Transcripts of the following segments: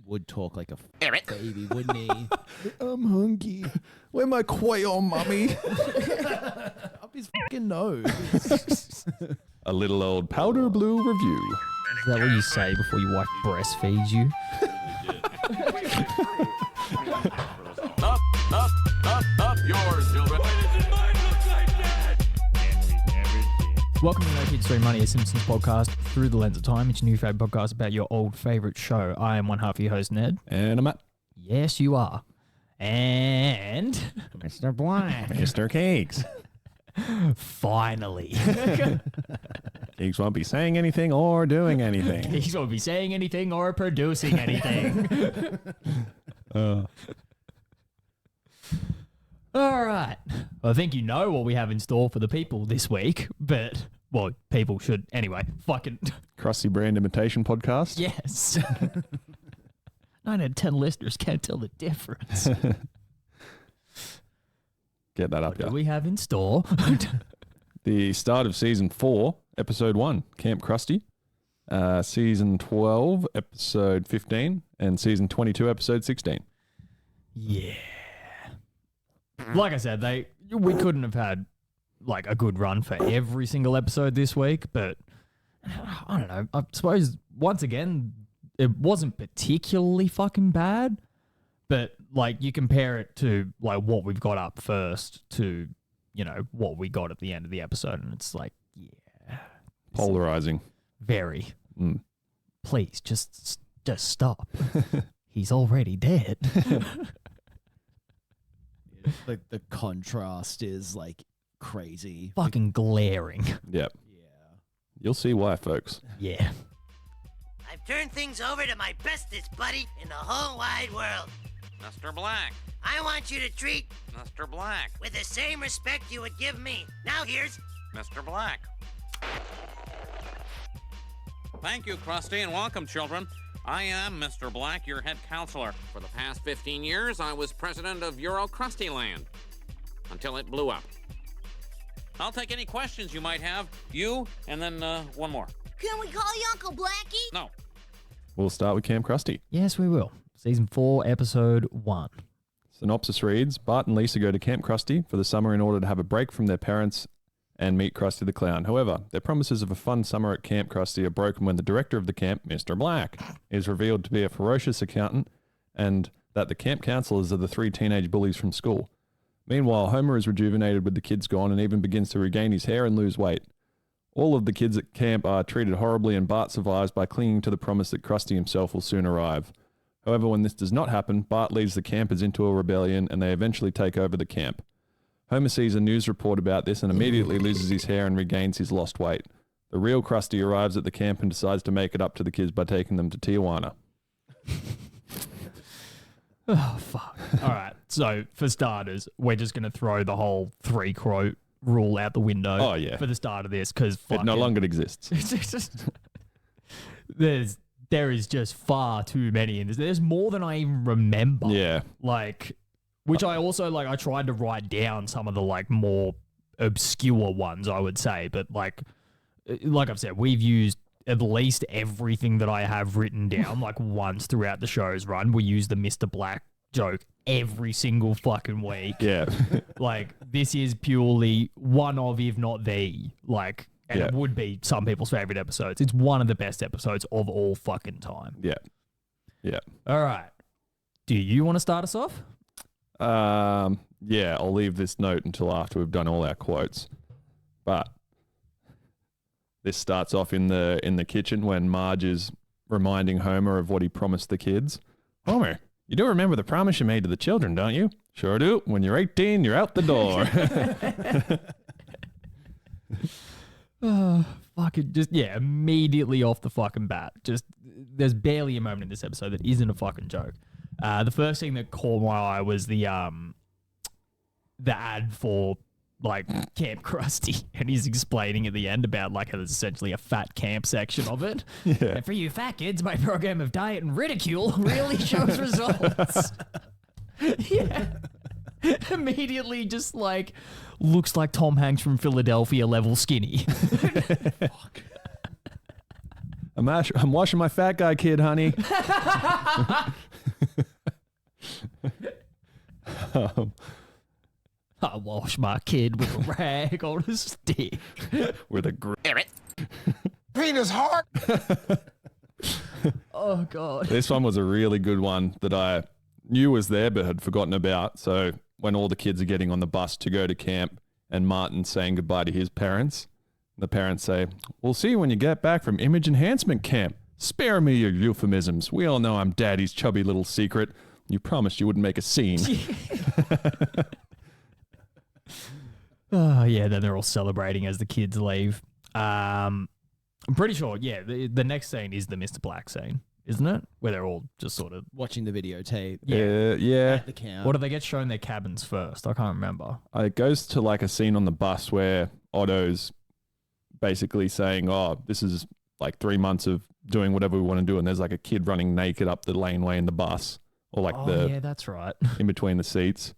would talk like a baby, wouldn't he? I'm hungry. Where my quail, mummy? Up his fucking nose. A little old powder blue review. Is that what you say before your wife breastfeeds you? Up yours, children. Welcome to No Kids 3 Money, a Simpsons podcast through the lens of time. It's a new favourite podcast about your old favourite show. I am one half of your host, Ned. And I'm Matt. Yes, you are. And Mr. Black. Mr. Kegs. finally, Kegs won't be saying anything or doing anything. he won't be saying anything or producing anything. All right. Well, I think you know what we have in store for the people this week, but, well, people should anyway. Fucking KRUSTY brand imitation podcast. yes. 9 out of 10 listeners can't tell the difference. Get that up, What do yeah. we have in store? The start of season 4, episode 1, Camp KRUSTY. Season 12, episode 15, and season 22, episode 16. Yeah. Like I said, we couldn't have had like a good run for every single episode this week, but I don't know. I suppose once again, it wasn't particularly fucking bad, but like you compare it to like what we've got up first to, you know, what we got at the end of the episode, and it's like, yeah, Polarizing. very. Mm. Please just stop. He's already dead. Like the contrast is like crazy. Fucking glaring. Yep. Yeah. You'll see why, folks. Yeah. I've turned things over to my bestest buddy in the whole wide world. Mr. Black. I want you to treat Mr. Black. with the same respect you would give me. Now here's Mr. Black. Thank you, KRUSTY, and welcome, children. I am Mr. Black, your head counselor. For the past 15 years, I was president of Euro KRUSTY Land, until it blew up. I'll take any questions you might have. You, and then one more. Can we call you Uncle Blackie? No. We'll start with Camp KRUSTY. Yes, we will. Season 4, episode 1. Synopsis reads, Bart and Lisa go to Camp KRUSTY for the summer in order to have a break from their parents and meet Krusty the Clown. However, their promises of a fun summer at Camp KRUSTY are broken when the director of the camp, Mr. Black, is revealed to be a ferocious accountant and that the camp counselors are the 3 teenage bullies from school. Meanwhile, Homer is rejuvenated with the kids gone and even begins to regain his hair and lose weight. All of the kids at camp are treated horribly and Bart survives by clinging to the promise that Krusty himself will soon arrive. However, when this does not happen, Bart leads the campers into a rebellion and they eventually take over the camp. Homer sees a news report about this and immediately loses his hair and regains his lost weight. The real Krusty arrives at the camp and decides to make it up to the kids by taking them to Tijuana. Oh, fuck. All right. So, for starters, we're just going to throw the whole 3 quote rule out the window Oh, yeah. for the start of this because It no longer exists. It's just, there is just far too many in this. There's more than I even remember. Yeah. Like, which I also, like, I tried to write down some of the, like, more obscure ones, I would say. But, like I've said, we've used at least everything that I have written down, like, once throughout the show's run. We use the Mr. Black joke every single fucking week. Yeah. Like, this is purely one of, if not the, like, and Yeah. it would be some people's favorite episodes. It's one of the best episodes of all fucking time. Yeah. Yeah. All right. Do you want to start us off? Yeah, I'll leave this note until after we've done all our quotes. But this starts off in the kitchen when Marge is reminding Homer of what he promised the kids. Homer, you do remember the promise you made to the children, don't you? Sure do. When you're 18, you're out the door. Oh, fucking just, yeah, immediately off the fucking bat. Just, there's barely a moment in this episode that isn't a fucking joke. The first thing that caught my eye was the ad for like Camp KRUSTY, and he's explaining at the end about like how there's essentially a fat camp section of it. Yeah. And for you fat kids, my program of diet and ridicule really shows results. Yeah. Immediately just like looks like Tom Hanks from Philadelphia level skinny. I'm washing my fat guy kid, honey. I wash my kid with a rag on a stick. with a Penis hard. Oh, God. This one was a really good one that I knew was there but had forgotten about. So when all the kids are getting on the bus to go to camp and Martin's saying goodbye to his parents, the parents say, "We'll see you when you get back from image enhancement camp. Spare me your euphemisms. We all know I'm Daddy's chubby little secret. You promised you wouldn't make a scene." Oh, yeah, then they're all celebrating as the kids leave. I'm pretty sure, yeah, the next scene is the Mr. Black scene, isn't it? Where they're all just sort of... Watching the videotape. Yeah. At the camp. Or do they get shown their cabins first? I can't remember. It goes to like a scene on the bus where Otto's basically saying, "Oh, this is like 3 months of doing whatever we want to do," and there's like a kid running naked up the laneway in the bus, or like yeah, that's right. in between the seats.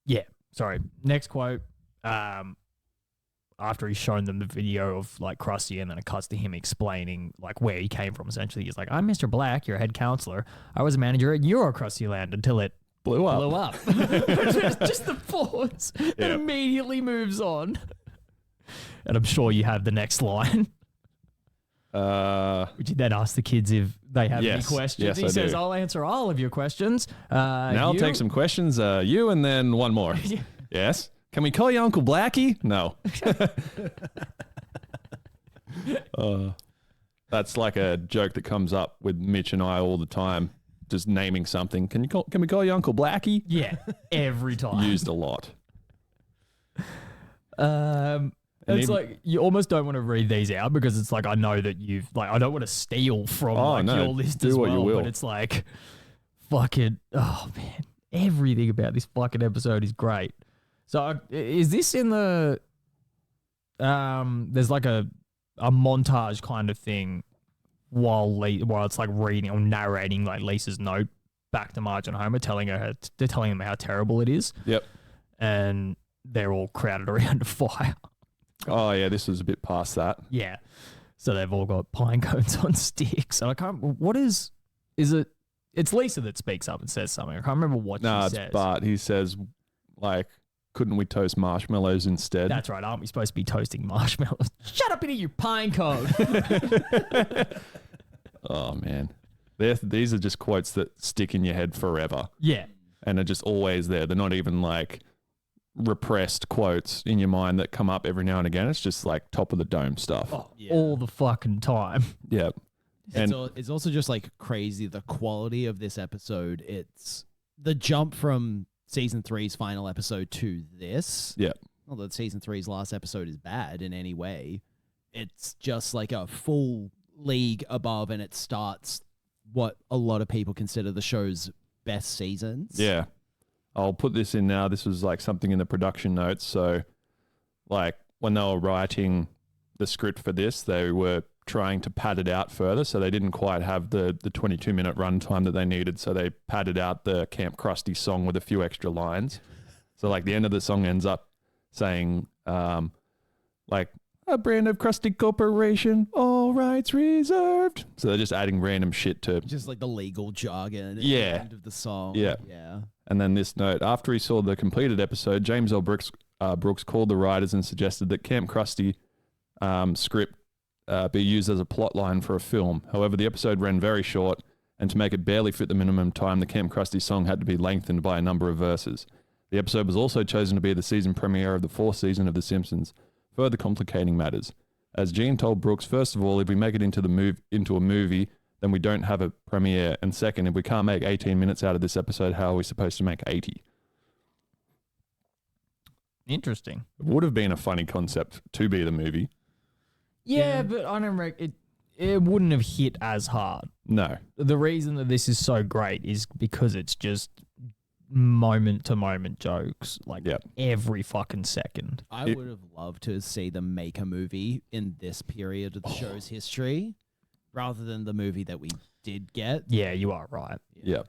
Yeah, sorry. Next quote. After he's shown them the video of like KRUSTY, and then it cuts to him explaining like where he came from. Essentially, he's like, "I'm Mr. Black, your head counselor. I was a manager at KRUSTY Land until it Blew up. blew up." just the pause that immediately moves on. And I'm sure you have the next line. Would you then ask the kids if they have any questions? Yes, He I says, do. "I'll answer all of your questions." Now I'll take some questions. You and then one more. Yes. Can we call you Uncle Blackie? No. That's like a joke that comes up with Mitch and I all the time. Just naming something. Can we call you Uncle Blackie? Yeah, every time. Used a lot. It's like you almost don't want to read these out because it's like I know that you've like I don't want to steal from your list do as what you well, will. but it's like fucking man, everything about this fucking episode is great. So is this in the there's like a montage kind of thing while it's like reading or narrating like Lisa's note back to Marge and Homer, telling them how terrible it is. Yep. And they're all crowded around a fire. Oh yeah, this was a bit past that. Yeah. So they've all got pine cones on sticks. And I can't, what is it? It's Lisa that speaks up and says something. I can't remember what she says. No, it's Bart. He says, like, couldn't we toast marshmallows instead? That's right. Aren't we supposed to be toasting marshmallows? Shut up and eat your pine cone. Oh, man. These are just quotes that stick in your head forever. Yeah. And are just always there. They're not even like repressed quotes in your mind that come up every now and again. It's just like top of the dome stuff. Oh, all the fucking time. Yeah. It's also just like crazy the quality of this episode. It's the jump from season 3's final episode to this. Yeah. Not that season 3's last episode is bad in any way. It's just like a full league above, and it starts what a lot of people consider the show's best seasons. Yeah. I'll put this in now. This was like something in the production notes. So, like, when they were writing the script for this, they were trying to pad it out further. So they didn't quite have the 22-minute runtime that they needed. So they padded out the Camp KRUSTY song with a few extra lines. So, like, the end of the song ends up saying, like, "A brand of KRUSTY Corporation, all rights reserved." So they're just adding random shit to... Just like the legal jargon at Yeah. the end of the song. Yeah. Yeah. And then this note, after he saw the completed episode, James L. Brooks called the writers and suggested that Camp KRUSTY script be used as a plot line for a film. However, the episode ran very short, and to make it barely fit the minimum time, the Camp KRUSTY song had to be lengthened by a number of verses. The episode was also chosen to be the season premiere of the 4th season of The Simpsons, further complicating matters. As Gene told Brooks, first of all, if we make it into a movie, then we don't have a premiere. And second, if we can't make 18 minutes out of this episode, how are we supposed to make 80? Interesting. It would have been a funny concept to be the movie. Yeah, but I don't reckon it wouldn't have hit as hard. No. The reason that this is so great is because it's just moment to moment jokes, like every fucking second. I would have loved to see them make a movie in this period of the show's history rather than the movie that we did get. Yeah, you are right. Yeah.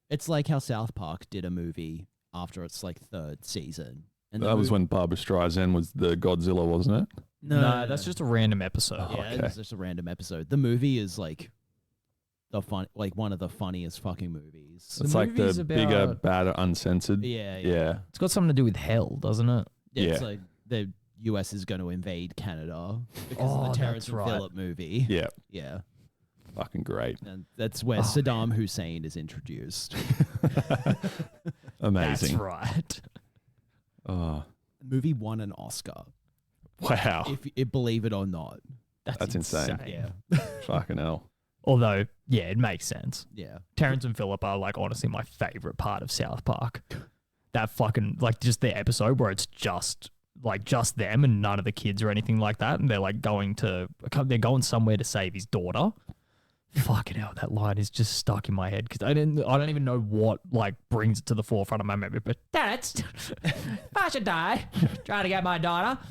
It's like how South Park did a movie after its like 3rd season. And That was when Barbra Streisand was the Godzilla, wasn't it? No, that's just a random episode. Yeah, it's just a random episode. The movie is like one of the funniest fucking movies. It's like movie's the bigger, about- badder, uncensored. Yeah. It's got something to do with hell, doesn't it? It's Yeah. like the US is going to invade Canada because Oh, of the Terrence that's and right. Phillip movie. Yeah. Yeah. Fucking great. And that's where Saddam Hussein is introduced. Amazing. That's right. Oh, The movie won an Oscar, wow. if you believe it or not. That's insane. Yeah. Fucking hell. Although, yeah, it makes sense. Yeah. Terrence and Phillip are like honestly my favorite part of South Park. That fucking like just the episode where it's just them and none of the kids or anything like that, and they're like going somewhere to save his daughter. Fucking hell, that line is just stuck in my head because I don't even know what like brings it to the forefront of my memory. But Terrence, if I should die trying to get my daughter,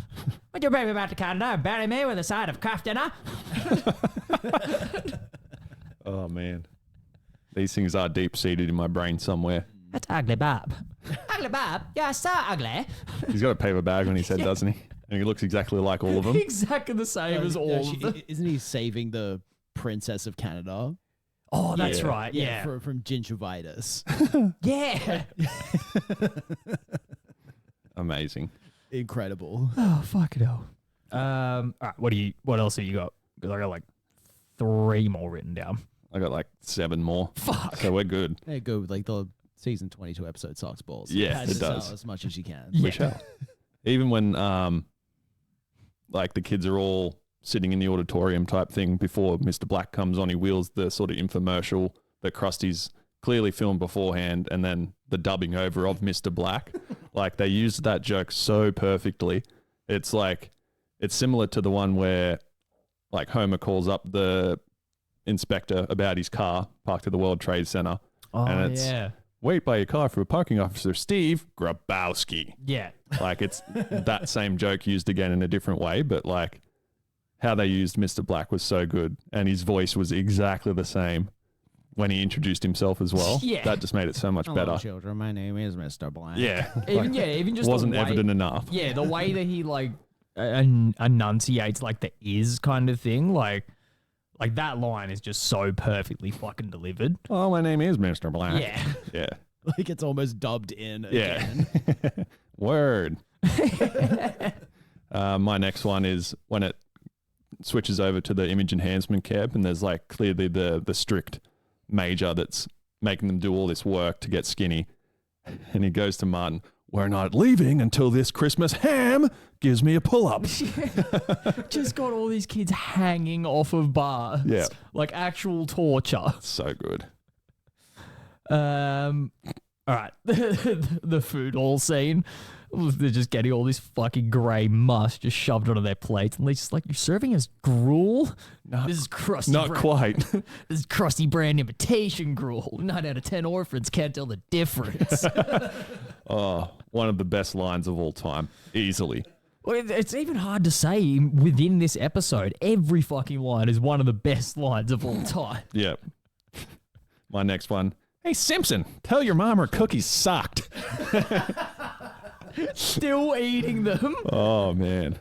would you bring me back to Canada and bury me with a side of craft dinner? Oh, man. These things are deep seated in my brain somewhere. That's ugly Bob. Ugly Bob, you're so ugly. He's got a paper bag on his head, doesn't he? And he looks exactly like all of them. Exactly the same as all of them. Isn't he saving the Princess of Canada? Oh, that's Yeah. right. Yeah. From gingivitis. Yeah. Amazing. Incredible. Oh, fuck it hell. All right, what else have you got? Because I got like 3 more written down. I got like 7 more. Fuck. So we're good. Hey, go with like the season 22 episode sucks balls. Yeah, Pass it this out does. as much as you can. Yeah. We shall. Even when like the kids are all sitting in the auditorium type thing before Mr. Black comes on, he wheels the sort of infomercial that Krusty's clearly filmed beforehand and then the dubbing over of Mr. Black. Like they used that joke so perfectly. It's like, it's similar to the one where like Homer calls up the inspector about his car parked at the World Trade Center. Oh, And it's- yeah. Wait by your car for a parking officer, Steve Grabowski. Yeah. Like it's that same joke used again in a different way, but like how they used Mr. Black was so good. And his voice was exactly the same when he introduced himself as well. Yeah. That just made it so much Hello, better. children. My name is Mr. Black. Yeah. Even just wasn't the way, evident enough. Yeah, the way that he like enunciates like the is kind of thing, like that line is just so perfectly fucking delivered. Oh, my name is Mr. Black. Yeah. Yeah. Like it's almost dubbed in Yeah. again. Word. My next one is when it switches over to the image enhancement camp and there's like clearly the strict major that's making them do all this work to get skinny. And he goes to Martin, "We're not leaving until this Christmas ham gives me a pull-up." Just got all these kids hanging off of bars. Yeah. Like actual torture. So good. All right. The food hall scene. They're just getting all this fucking grey mush just shoved onto their plates. And Lisa's like, "You're serving us gruel? This is crusty. Not quite. This is crusty brand imitation gruel. 9 out of 10 orphans can't tell the difference." Oh, one of the best lines of all time. Easily. Well, it's even hard to say within this episode. Every fucking line is one of the best lines of all time. Yep. My next one. "Hey, Simpson, tell your mom her cookies sucked." Still eating them. Oh, man.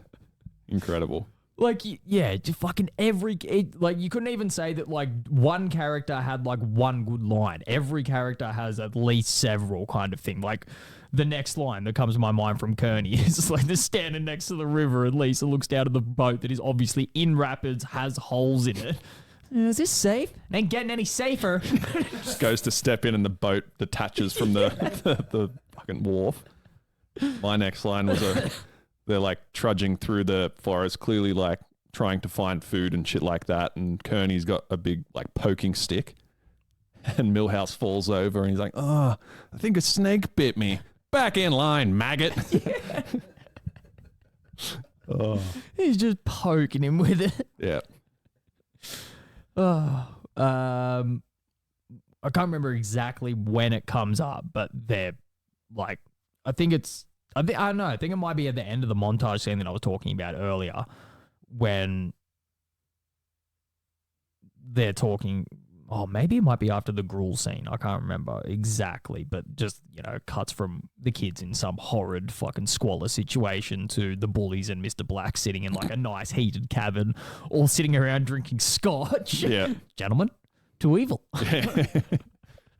Incredible. Like, yeah, just fucking like, you couldn't even say that, like, one character had, like, one good line. Every character has at least several kind of thing. Like, the next line that comes to my mind from Kearney is, like, they're standing next to the river and Lisa looks down at the boat that is obviously in rapids, has holes in it. "Is this safe? It ain't getting any safer." Just goes to step in and the boat detaches from the fucking wharf. My next line was they're like trudging through the forest, clearly like trying to find food and shit like that. And Kearney's got a big like poking stick and Milhouse falls over and he's like, "Oh, I think a snake bit me. Back in line, maggot." Oh, He's just poking him with it. yeah. I can't remember exactly when it comes up, but they're like, I think it might be at the end of the montage scene that I was talking about earlier when they're talking. Oh, maybe it might be after the gruel scene. I can't remember exactly, but just, cuts from the kids in some horrid fucking squalor situation to the bullies and Mr. Black sitting in like a nice heated cabin, all sitting around drinking scotch. Yeah. Gentlemen, to evil.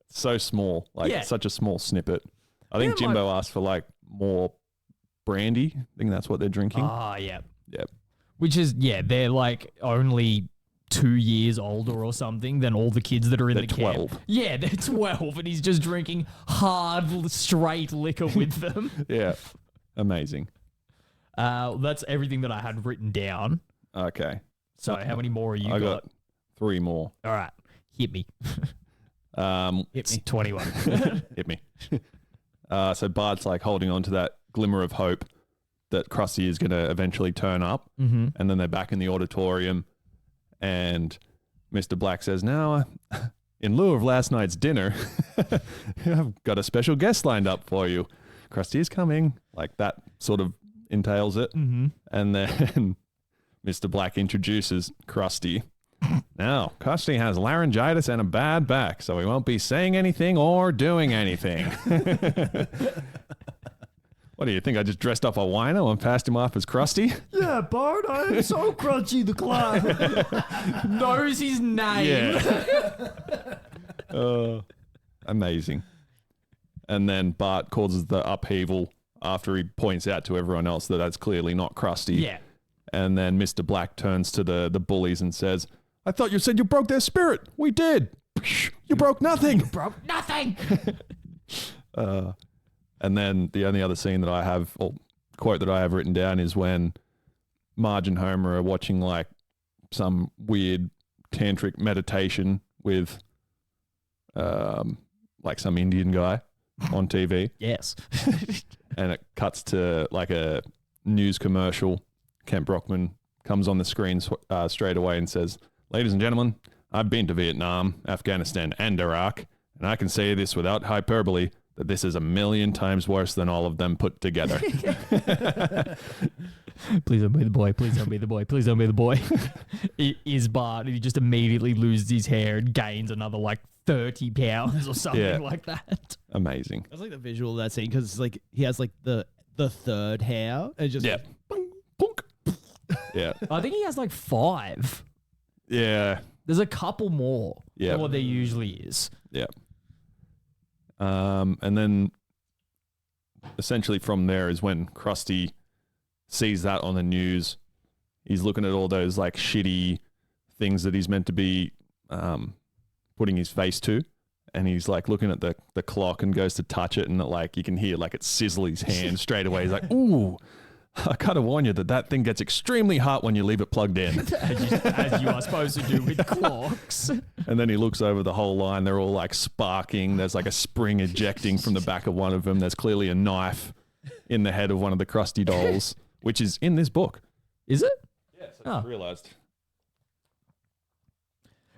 So small, like Yeah. such a small snippet. I think Yeah, Jimbo asked for like more brandy. I think that's what they're drinking. Ah, yeah. Yep. Which is, they're like only 2 years older or something than all the kids that are in They're the camp. 12. Yeah, they're 12, and he's just drinking hard, straight liquor with them. Yeah. Amazing. That's everything that I had written down. Okay. So how many more are you I got? got 3 more. All right, hit me. Hit me. 21. Hit me. So Bart's like holding on to that glimmer of hope that Krusty is going to eventually turn up. Mm-hmm. And then they're back in the auditorium. And Mr. Black says, now, in lieu of last night's dinner, I've got a special guest lined up for you. Krusty is coming. Like that sort of entails it. Mm-hmm. And then Mr. Black introduces Krusty. Now, Krusty has laryngitis and a bad back, so he won't be saying anything or doing anything. What do you think? I just dressed up a wino and passed him off as Krusty? Yeah, Bart, I am so crunchy the clown. Knows his name. Yeah. Amazing. And then Bart causes the upheaval after he points out to everyone else that that's clearly not Krusty. Yeah. And then Mr. Black turns to the bullies and says, I thought you said you broke their spirit. We did. You broke nothing. Broke nothing. And then the only other scene that I have, or quote that I have written down, is when Marge and Homer are watching like some weird tantric meditation with like some Indian guy on TV. Yes. And it cuts to like a news commercial. Kent Brockman comes on the screen straight away and says, ladies and gentlemen, I've been to Vietnam, Afghanistan, and Iraq, and I can say this without hyperbole, that this is 1,000,000 times worse than all of them put together. Please don't be the boy. Please don't be the boy. Please don't be the boy. It is Bart. He just immediately loses his hair and gains another like 30 pounds or something like that. Amazing. I was like the visual of that scene because like he has like the third hair and just Yeah. like, boing, bonk. Yeah. I think he has like 5. Yeah. There's a couple more Yeah. than what there usually is. Yeah. And then essentially from there is when Krusty sees that on the news. He's looking at all those like shitty things that he's meant to be putting his face to. And he's like looking at the clock and goes to touch it, and it, like you can hear like it sizzle his hand straight away. He's like, ooh, I gotta warn you that thing gets extremely hot when you leave it plugged in. As you are supposed to do with clocks. And then he looks over the whole line. They're all like sparking. There's like a spring ejecting from the back of one of them. There's clearly a knife in the head of one of the Krusty dolls, which is in this book. Is it? Yes, I just realized.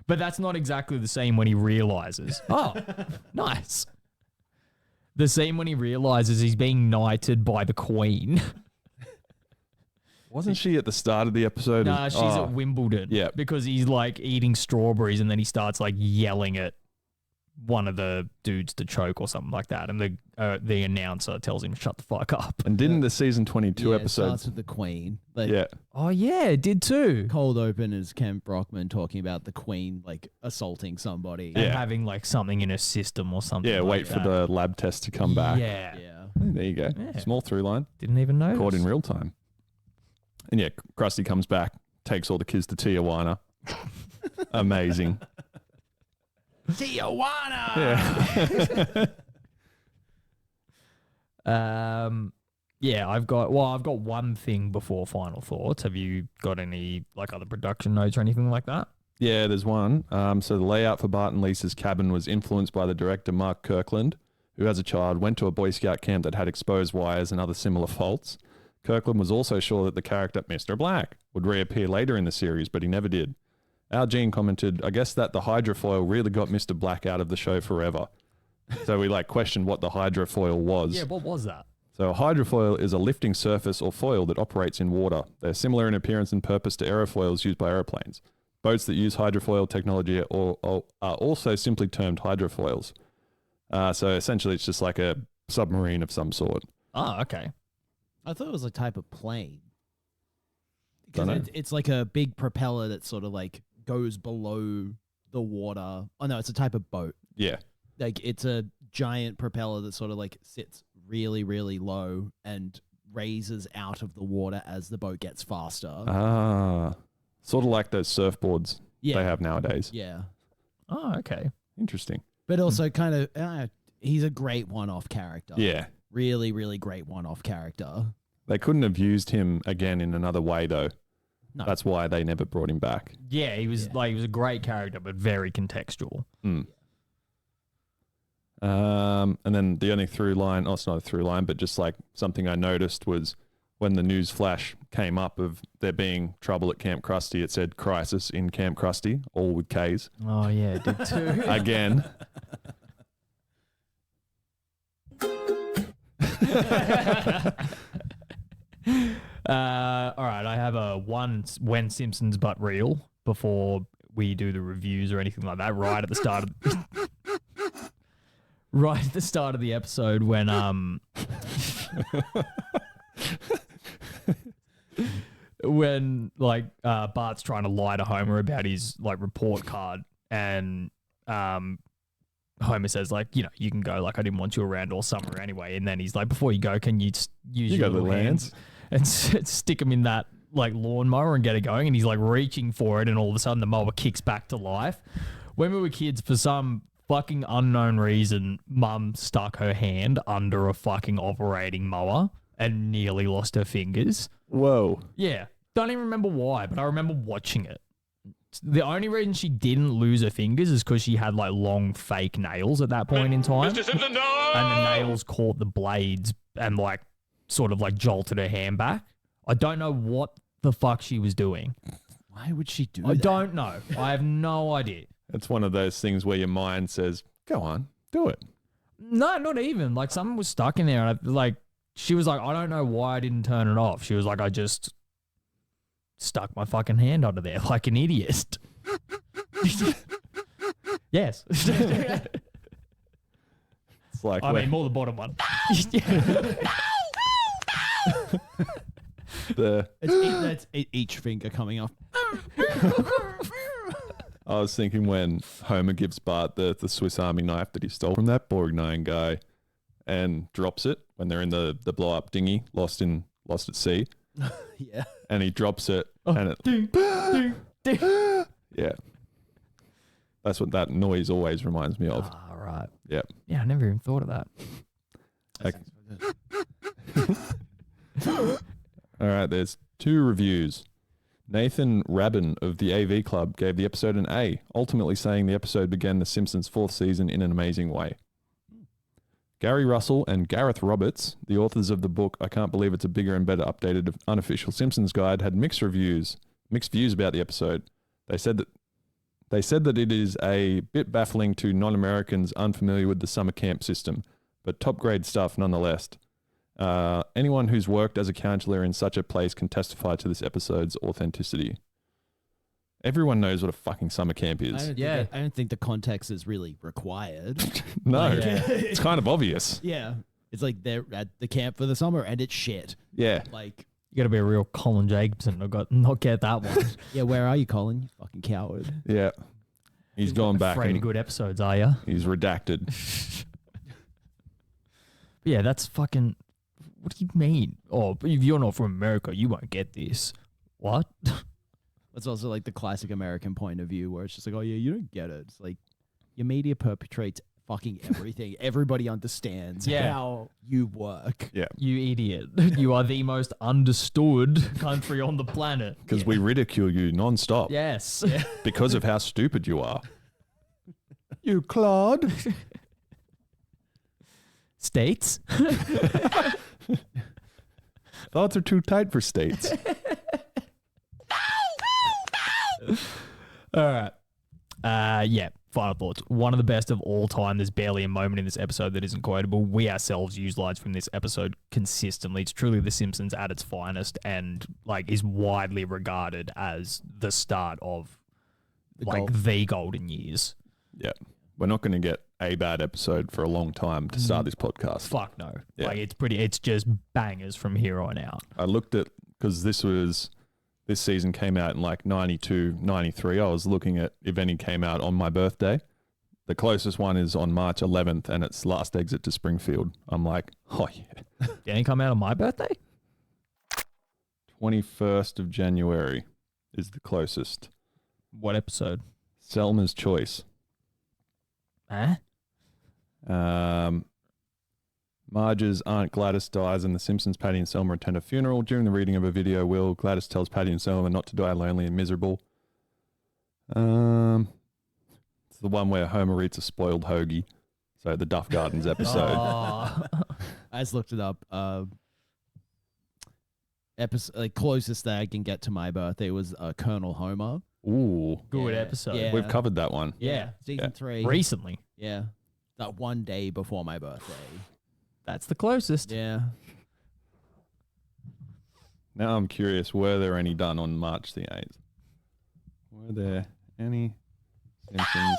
But that's not exactly the same when he realizes. Oh, nice. The scene when he realizes he's being knighted by the Queen. Wasn't she at the start of the episode? Nah, she's at Wimbledon. Yeah. Because he's like eating strawberries and then he starts like yelling at one of the dudes to choke or something like that. And the announcer tells him to shut the fuck up. And didn't the season 22 Yeah, it episodes? starts with the Queen. Like, Yeah. Oh, yeah, it did too. cold open is Kent Brockman talking about the Queen like assaulting somebody. And Yeah. having like something in her system or something. Yeah, like wait for that. the lab test to come back. Yeah. Yeah. There you go. Yeah. Small through line. Didn't even know. Caught in real time. And yeah, Krusty comes back, takes all the kids to Tijuana. Amazing. Tijuana. Yeah. Yeah, I've got one thing before final thoughts. Have you got any like other production notes or anything like that? Yeah, there's one. So the layout for Bart and Lisa's cabin was influenced by the director Mark Kirkland, who as a child went to a Boy Scout camp that had exposed wires and other similar faults. Kirkland was also sure that the character Mr. Black would reappear later in the series, but he never did. Al Jean commented, I guess that the hydrofoil really got Mr. Black out of the show forever. So we like questioned what the hydrofoil was. Yeah, what was that? So a hydrofoil is a lifting surface or foil that operates in water. They're similar in appearance and purpose to aerofoils used by aeroplanes. Boats that use hydrofoil technology are also simply termed hydrofoils. So essentially it's just like a submarine of some sort. Oh, okay. I thought it was a type of plane. Dunno. Because it's like a big propeller that sort of like goes below the water. Oh no, it's a type of boat. Yeah. Like it's a giant propeller that sort of like sits really, really low and raises out of the water as the boat gets faster. Ah. Sort of like those surfboards Yeah. they have nowadays. Yeah. Oh, okay. Interesting. But also kind of, he's a great one-off character. Yeah. Really, really great one-off character. They couldn't have used him again in another way, though. No. That's why they never brought him back. Yeah, he was he was a great character, but very contextual. Mm. And then the only through line, it's not a through line, but just like something I noticed was when the news flash came up of there being trouble at Camp Krusty, it said crisis in Camp Krusty, all with K's. Oh, yeah, it did too. Again. All right, I have a one when Simpsons but real before we do the reviews or anything like that. Right at the start of the episode when when like Bart's trying to lie to Homer about his like report card, and Homer says like, you can go, like I didn't want you around all summer anyway, and then he's like, before you go, can you use your little hands and stick him in that like lawnmower and get it going? And he's like reaching for it, and all of a sudden the mower kicks back to life. When we were kids, for some fucking unknown reason, Mum stuck her hand under a fucking operating mower and nearly lost her fingers. Whoa. Yeah. Don't even remember why, but I remember watching it. The only reason she didn't lose her fingers is because she had like long fake nails at that point in time. Mr. Simpson, no! And the nails caught the blades and like sort of like jolted her hand back. I don't know what the fuck she was doing. Why would she do that? I don't know. I have no idea. It's one of those things where your mind says, go on, do it. No, not even. Like something was stuck in there, and she was like, I don't know why I didn't turn it off. She was like, I just stuck my fucking hand under there like an idiot. Yes. It's like, I mean, more the bottom one. That's each finger coming off. I was thinking when Homer gives Bart the Swiss Army knife that he stole from that Borgnine guy and drops it when they're in the blow up dinghy lost at sea. Yeah. And he drops it and it Ding, ding, ding. yeah. That's what that noise always reminds me of. Ah, right. Yep. Yeah, I never even thought of that. All right, there's 2 reviews. Nathan Rabin of the AV Club gave the episode an A, ultimately saying the episode began the Simpsons' 4th season in an amazing way. Gary Russell and Gareth Roberts, the authors of the book I Can't Believe It's a Bigger and Better Updated Unofficial Simpsons Guide, had mixed views about the episode. They said that it is a bit baffling to non-Americans unfamiliar with the summer camp system, but top grade stuff nonetheless. Anyone who's worked as a counselor in such a place can testify to this episode's authenticity. Everyone knows what a fucking summer camp is. I don't think the context is really required. No, Yeah. it's kind of obvious. Yeah. It's like they're at the camp for the summer and it's shit. Yeah. Like, You got to be a real Colin Jacobson to not get that one. yeah, where are you, Colin? You fucking coward. Yeah. He's gone back Afraid and of good episodes, are you? he's redacted. Yeah, that's fucking. What do you mean? Oh, if you're not from America, you won't get this. What? That's also like the classic American point of view where it's just like, oh yeah, you don't get it. It's like your media perpetrates fucking everything. Everybody understands how you work. Yeah. You idiot. You are the most understood country on the planet. Because we ridicule you nonstop Yes. because of how stupid you are. You clod. States? Thoughts are too tight for states. All right. Yeah, final thoughts. One of the best of all time. There's barely a moment in this episode that isn't quotable. We ourselves use lines from this episode consistently. It's truly The Simpsons at its finest, and like is widely regarded as the start of the golden years. Yeah. We're not going to get a bad episode for a long time to start this podcast. Fuck no. Yeah. Like it's just bangers from here on out. I looked at, because this was this season came out in like 92, 93. I was looking at if any came out on my birthday. The closest one is on March 11th, and it's Last Exit to Springfield. I'm like, oh yeah. Did any come out on my birthday? 21st of January is the closest. What episode? Selma's Choice. Huh? Marge's aunt Gladys dies, and the Simpsons, Patty and Selma, attend a funeral. During the reading of a video will, Gladys tells Patty and Selma not to die lonely and miserable. It's the one where Homer eats a spoiled hoagie. So the Duff Gardens episode. Oh. I just looked it up. Episode like closest that I can get to my birthday was Colonel Homer. Ooh. Good Yeah. episode. Yeah. We've covered that one. Yeah. Season 3. Recently. Yeah. That one day before my birthday. That's the closest. Yeah. Now I'm curious, were there any done on March the 8th? Were there any Simpsons?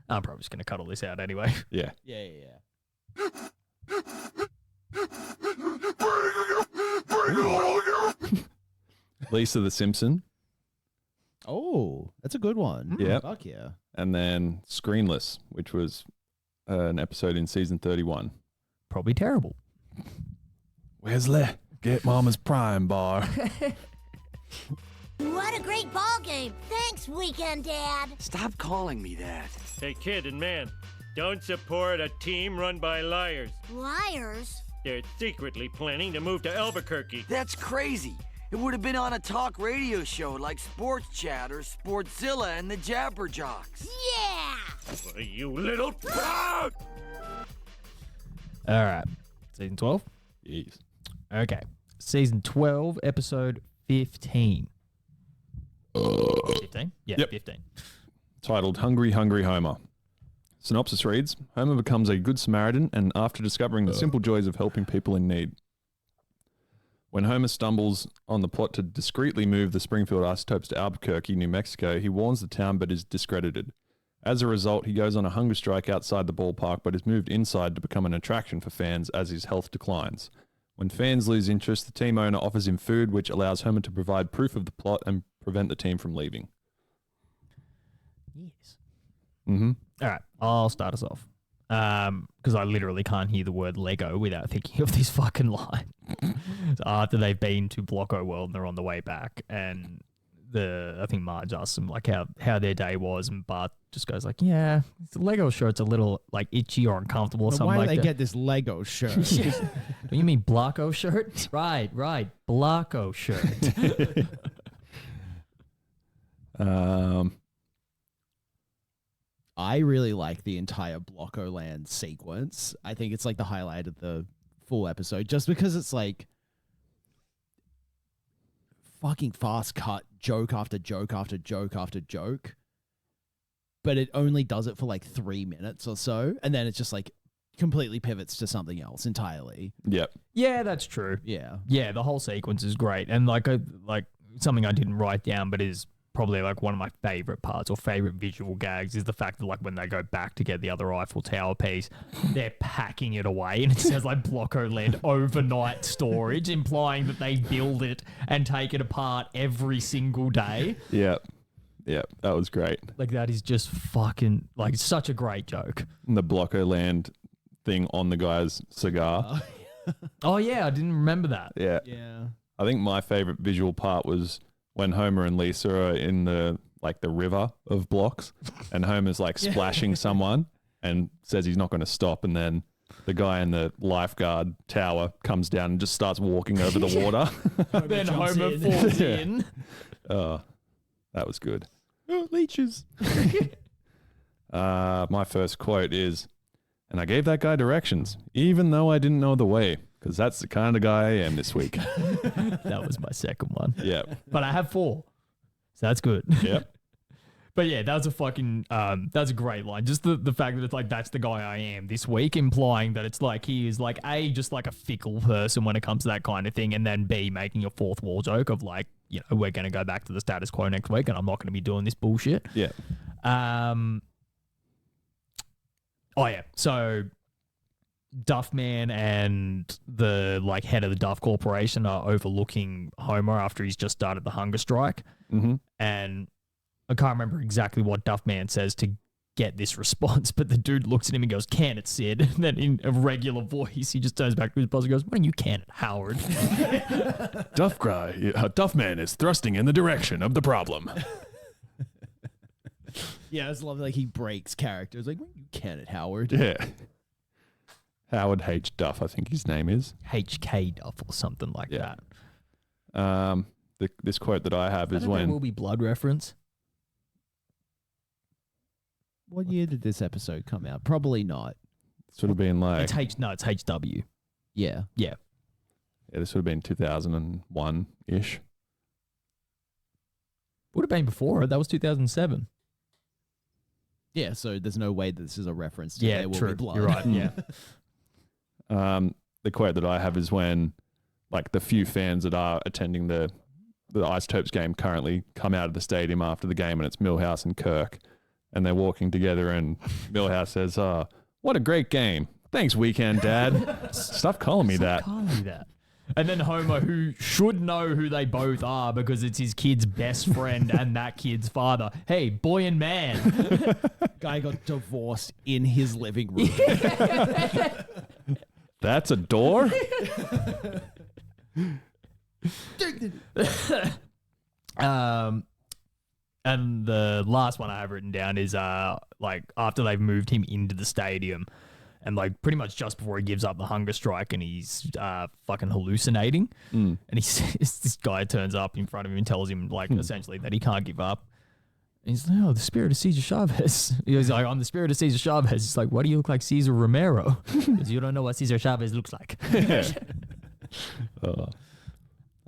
I'm probably just going to cut all this out anyway. Yeah. Yeah, yeah, Lisa the Simpson. Oh, that's a good one. Yeah. Fuck yeah. And then Screenless, which was an episode in season 31. Probably terrible. Wesley, get Mama's Prime Bar. What a great ball game. Thanks, Weekend Dad. Stop calling me that. Hey, kid and man, don't support a team run by liars. Liars? They're secretly planning to move to Albuquerque. That's crazy. It would have been on a talk radio show like Sports Chat or Sportzilla and the Jabberjocks. Yeah! Well, you little proud! All right. Season 12? Yes. Okay. Season 12, episode 15. 15? Yeah, Yep. 15. Titled Hungry, Hungry Homer. Synopsis reads, Homer becomes a good Samaritan and after discovering the simple joys of helping people in need. When Homer stumbles on the plot to discreetly move the Springfield isotopes to Albuquerque, New Mexico, he warns the town but is discredited. As a result, he goes on a hunger strike outside the ballpark but is moved inside to become an attraction for fans as his health declines. When fans lose interest, the team owner offers him food, which allows Homer to provide proof of the plot and prevent the team from leaving. Yes. Mm-hmm. All right. I'll start us off. Because I literally can't hear the word Lego without thinking of this fucking line. So after they've been to Blocko World and they're on the way back, and I think Marge asks them like how their day was, and Bart just goes like, "Yeah, the Lego shirt's a little like itchy or uncomfortable or But something why like did they that." get this Lego shirt? Yeah. Don't you mean Blocko shirt? Right, Blocko shirt. I really like the entire Blocko Land sequence. I think it's like the highlight of the full episode, just because it's like fucking fast cut, joke after joke after joke after joke. But it only does it for like 3 minutes or so, and then it's just like completely pivots to something else entirely. Yep. Yeah, that's true. Yeah. Yeah, the whole sequence is great, and like something I didn't write down, but is probably like one of my favorite parts or favorite visual gags is the fact that like when they go back to get the other Eiffel Tower piece, they're packing it away, and it says like Blocko Land overnight storage, implying that they build it and take it apart every single day. Yep. Yep. That was great. Like that is just fucking like such a great joke. And the Blocko Land thing on the guy's cigar. Oh yeah, I didn't remember that. Yeah. Yeah. I think my favorite visual part was when Homer and Lisa are in the river of blocks, and Homer's like splashing someone and says he's not going to stop, and then the guy in the lifeguard tower comes down and just starts walking over the water. Then jumps Homer in. falls in. Oh, that was good. Oh, leeches. My first quote is, "And I gave that guy directions, even though I didn't know the way, because that's the kind of guy I am this week." That was my second one. Yep. But I have 4. So that's good. Yep. But yeah, that's a fucking that's a great line. Just the fact that it's like that's the guy I am this week, implying that it's like he is like A, just like a fickle person when it comes to that kind of thing, and then B, making a fourth wall joke of like, you know, we're gonna go back to the status quo next week and I'm not gonna be doing this bullshit. Yeah. Oh yeah. So Duffman and the like head of the Duff Corporation are overlooking Homer after he's just started the hunger strike. Mm-hmm. And I can't remember exactly what Duffman says to get this response, but the dude looks at him and goes, "Can it, Sid?" And then in a regular voice, he just turns back to his boss and goes, "Why don't you can it, Howard?" Duffman is thrusting in the direction of the problem. Yeah, it's lovely. Like he breaks characters. Like, you can it, Howard. Yeah. Howard H. Duff, I think his name is. HK Duff or something like Yeah. that. This quote that I have is There when will be blood reference. What year did this episode come out? Probably not. this would have been like It's it's HW. Yeah. Yeah. yeah, this would have been 2001 ish. Would have been before. That was 2007. Yeah, so there's no way that this is a reference to Yeah, There Will true. Be Blood. You're right. Yeah. The quote that I have is when like the few fans that are attending the Isotopes game currently come out of the stadium after the game, and it's Milhouse and Kirk, and they're walking together, and Milhouse says, "What a great game. Thanks, Weekend Dad." Stop calling me that. Can't be that. And then Homer, who should know who they both are because it's his kid's best friend and that kid's father. Hey, boy and man. Guy got divorced in his living room. That's a door? And the last one I have written down is like after they've moved him into the stadium and like pretty much just before he gives up the hunger strike and he's fucking hallucinating. And he says, this guy turns up in front of him and tells him like essentially that he can't give up. And he's like, "Oh, the spirit of Cesar Chavez." He's like, "I'm the spirit of Cesar Chavez." He's like, "Why do you look like Cesar Romero?" Because you don't know what Cesar Chavez looks like.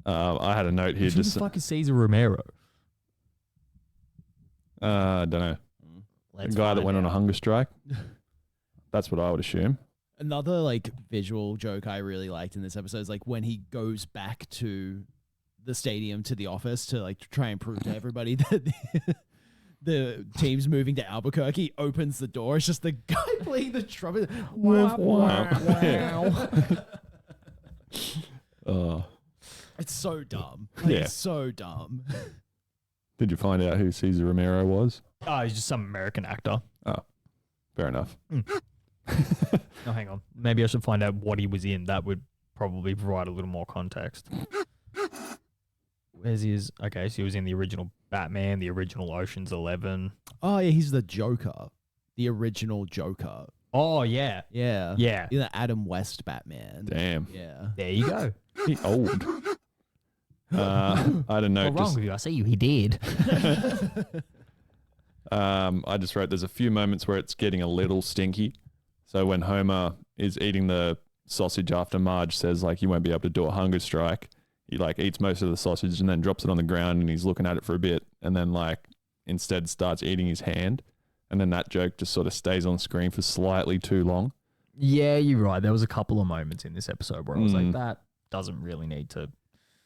I had a note here. Who the fuck is Cesar Romero? I don't know. The guy that went on a hunger strike. That's what I would assume. Another like visual joke I really liked in this episode is like when he goes back to the stadium to the office to like try and prove to everybody that the team's moving to Albuquerque, opens the door. It's just the guy playing the trumpet. Wow, wow. It's so dumb. Like, Yeah. It's so dumb. Did you find out who Cesar Romero was? Oh, he's just some American actor. Oh, fair enough. Oh, hang on. Maybe I should find out what he was in. That would probably provide a little more context. Where's his... Okay, so he was in the original Batman, the original Ocean's 11. Oh, yeah, he's the Joker. The original Joker. Oh, yeah. Yeah. Yeah. He's the Adam West Batman. Damn. Yeah. There you go. He old. I had a note. What's wrong with you? I see you. He did. I just wrote there's a few moments where it's getting a little stinky. So when Homer is eating the sausage after Marge says like you won't be able to do a hunger strike, he like eats most of the sausage and then drops it on the ground and he's looking at it for a bit and then like instead starts eating his hand, and then that joke just sort of stays on screen for slightly too long. Yeah, you're right. There was a couple of moments in this episode where I was like, that doesn't really need to